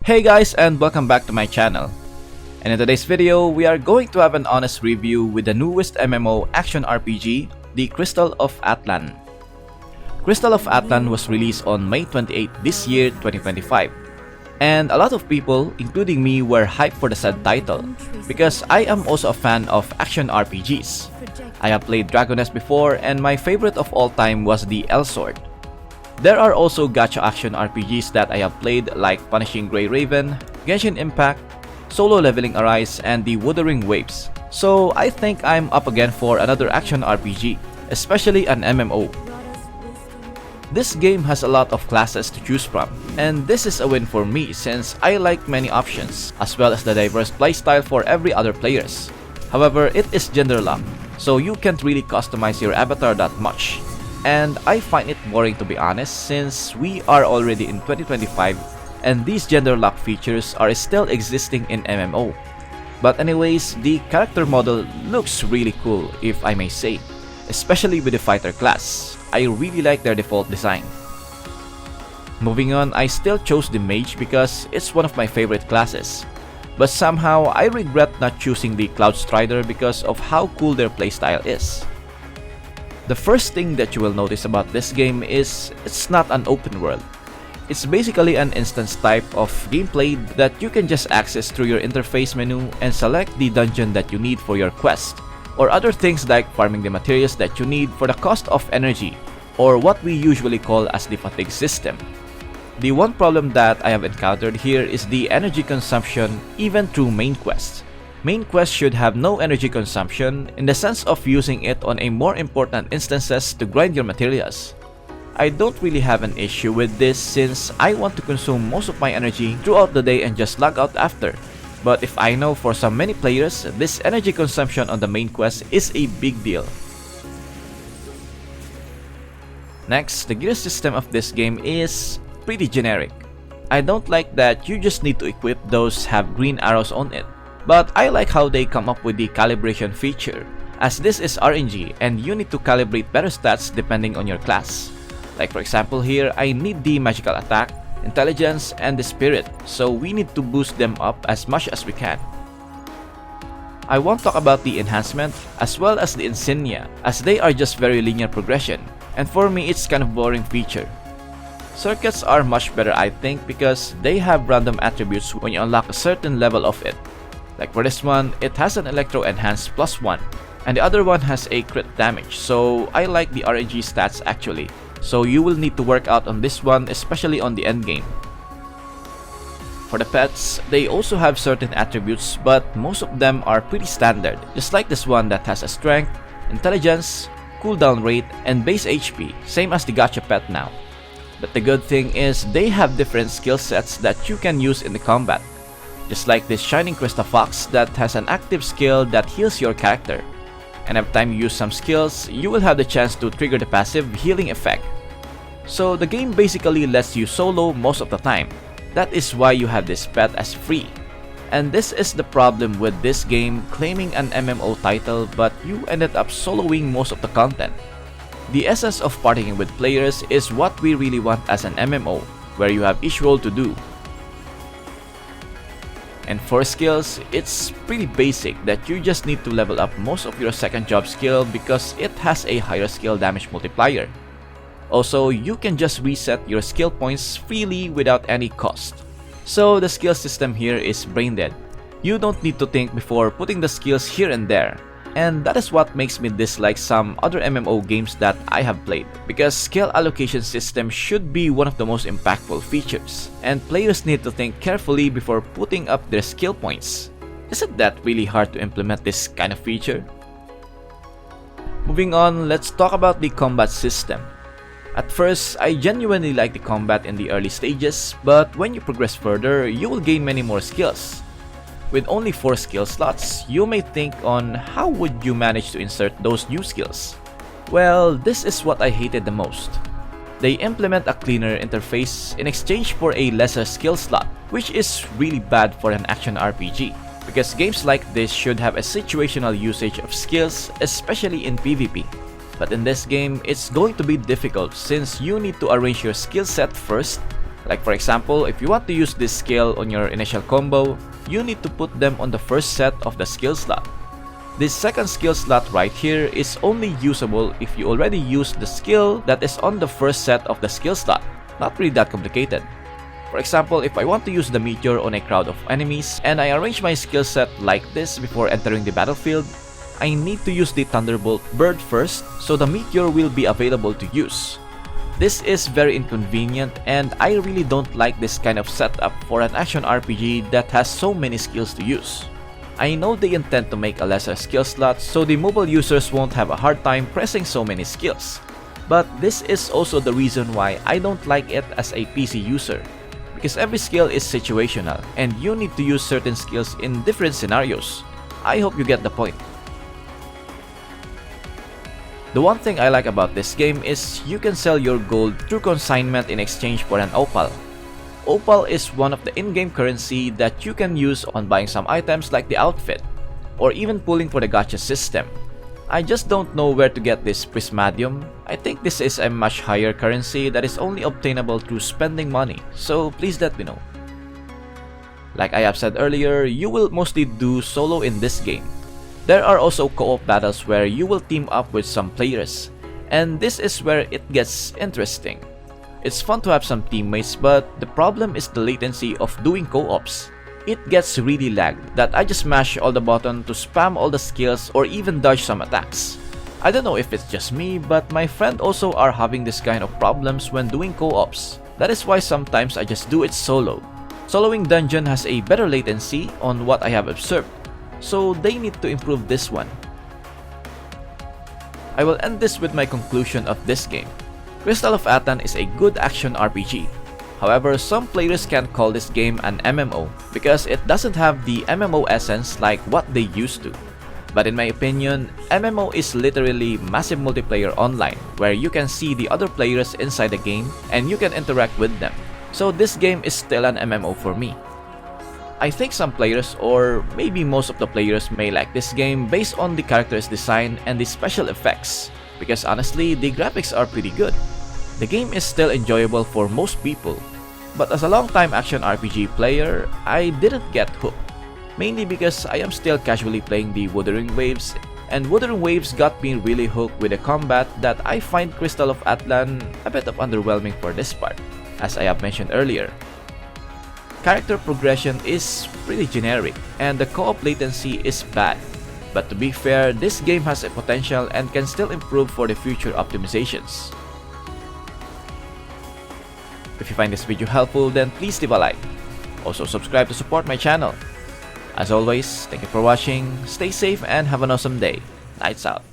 Hey guys, and welcome back to my channel. And in today's video, we are going to have an honest review with the newest MMO action RPG, the Crystal of Atlan. Crystal of Atlan was released on May 28 this year, 2025. And a lot of people, including me, were hyped for the said title because I am also a fan of action RPGs. I have played Dragoness before, and my favorite of all time was the L Sword. There are also gacha action RPGs that I have played like Punishing Grey Raven, Genshin Impact, Solo Leveling Arise, and the Wuthering Waves. So I think I'm up again for another action RPG, especially an MMO. This game has a lot of classes to choose from, and this is a win for me since I like many options, as well as the diverse playstyle for every other players. However, it is gender locked, so you can't really customize your avatar that much. And I find it boring, to be honest, since we are already in 2025 and these gender lock features are still existing in MMO. But anyways, the character model looks really cool, if I may say, especially with the fighter class. I really like their default design. Moving on, I still chose the mage because it's one of my favorite classes. But somehow, I regret not choosing the Cloud Strider because of how cool their playstyle is. The first thing that you will notice about this game is it's not an open world. It's basically an instance type of gameplay that you can just access through your interface menu and select the dungeon that you need for your quest, or other things like farming the materials that you need for the cost of energy, or what we usually call as the fatigue system. The one problem that I have encountered here is the energy consumption even through main quests. Main quests should have no energy consumption in the sense of using it on a more important instances to grind your materials. I don't really have an issue with this since I want to consume most of my energy throughout the day and just log out after. But if I know for some many players, this energy consumption on the main quest is a big deal. Next, the gear system of this game is pretty generic. I don't like that you just need to equip those have green arrows on it. But I like how they come up with the calibration feature, as this is RNG and you need to calibrate better stats depending on your class. Like for example here, I need the magical attack, intelligence, and the spirit, so we need to boost them up as much as we can. I won't talk about the enhancement as well as the insignia, as they are just very linear progression, and for me it's kind of boring feature. Circuits are much better, I think, because they have random attributes when you unlock a certain level of it. Like for this one, it has an Electro Enhance +1, and the other one has a crit damage, so I like the RNG stats actually. So you will need to work out on this one, especially on the end game. For the pets, they also have certain attributes, but most of them are pretty standard, just like this one that has a strength, intelligence, cooldown rate, and base HP, same as the gacha pet now. But the good thing is they have different skill sets that you can use in the combat. Just like this Shining Crystal Fox that has an active skill that heals your character. And every time you use some skills, you will have the chance to trigger the passive healing effect. So the game basically lets you solo most of the time. That is why you have this pet as free. And this is the problem with this game claiming an MMO title, but you ended up soloing most of the content. The essence of partying with players is what we really want as an MMO, where you have each role to do. And for skills, it's pretty basic that you just need to level up most of your second job skill because it has a higher skill damage multiplier. Also, you can just reset your skill points freely without any cost. So the skill system here is brain dead. You don't need to think before putting the skills here and there. And that is what makes me dislike some other MMO games that I have played, because skill allocation system should be one of the most impactful features, and players need to think carefully before putting up their skill points. Isn't that really hard to implement this kind of feature? Moving on, let's talk about the combat system. At first, I genuinely like the combat in the early stages, but when you progress further, you will gain many more skills. With only 4 skill slots, you may think on how would you manage to insert those new skills. Well, this is what I hated the most. They implement a cleaner interface in exchange for a lesser skill slot, which is really bad for an action RPG, because games like this should have a situational usage of skills, especially in PvP. But in this game, it's going to be difficult since you need to arrange your skill set first, Like for example, if you want to use this skill on your initial combo, you need to put them on the first set of the skill slot. This second skill slot right here is only usable if you already use the skill that is on the first set of the skill slot. Not really that complicated. For example, if I want to use the meteor on a crowd of enemies and I arrange my skill set like this before entering the battlefield, I need to use the Thunderbolt bird first so the meteor will be available to use. This is very inconvenient and I really don't like this kind of setup for an action RPG that has so many skills to use. I know they intend to make a lesser skill slot so the mobile users won't have a hard time pressing so many skills. But this is also the reason why I don't like it as a PC user. Because every skill is situational and you need to use certain skills in different scenarios. I hope you get the point. The one thing I like about this game is you can sell your gold through consignment in exchange for an opal. Opal is one of the in-game currency that you can use on buying some items like the outfit, or even pulling for the gacha system. I just don't know where to get this prismadium. I think this is a much higher currency that is only obtainable through spending money, so please let me know. Like I have said earlier, you will mostly do solo in this game. There are also co-op battles where you will team up with some players, and this is where it gets interesting. It's fun to have some teammates, but the problem is the latency of doing co-ops. It gets really lagged that I just mash all the buttons to spam all the skills or even dodge some attacks. I don't know if it's just me, but my friend also are having this kind of problems when doing co-ops. That is why sometimes I just do it solo. Soloing dungeon has a better latency on what I have observed, so they need to improve this one. I will end this with my conclusion of this game. Crystal of Atlan is a good action RPG. However, some players can't call this game an MMO because it doesn't have the MMO essence like what they used to. But in my opinion, MMO is literally massive multiplayer online where you can see the other players inside the game and you can interact with them. So this game is still an MMO for me. I think some players, or maybe most of the players, may like this game based on the character's design and the special effects, because honestly, the graphics are pretty good. The game is still enjoyable for most people, but as a long-time action RPG player, I didn't get hooked. Mainly because I am still casually playing the Wuthering Waves, and Wuthering Waves got me really hooked with the combat that I find Crystal of Atlan a bit of underwhelming for this part, as I have mentioned earlier. Character progression is pretty generic, and the co-op latency is bad. But to be fair, this game has a potential and can still improve for the future optimizations. If you find this video helpful, then please leave a like. Also subscribe to support my channel. As always, thank you for watching, stay safe and have an awesome day. Lights out.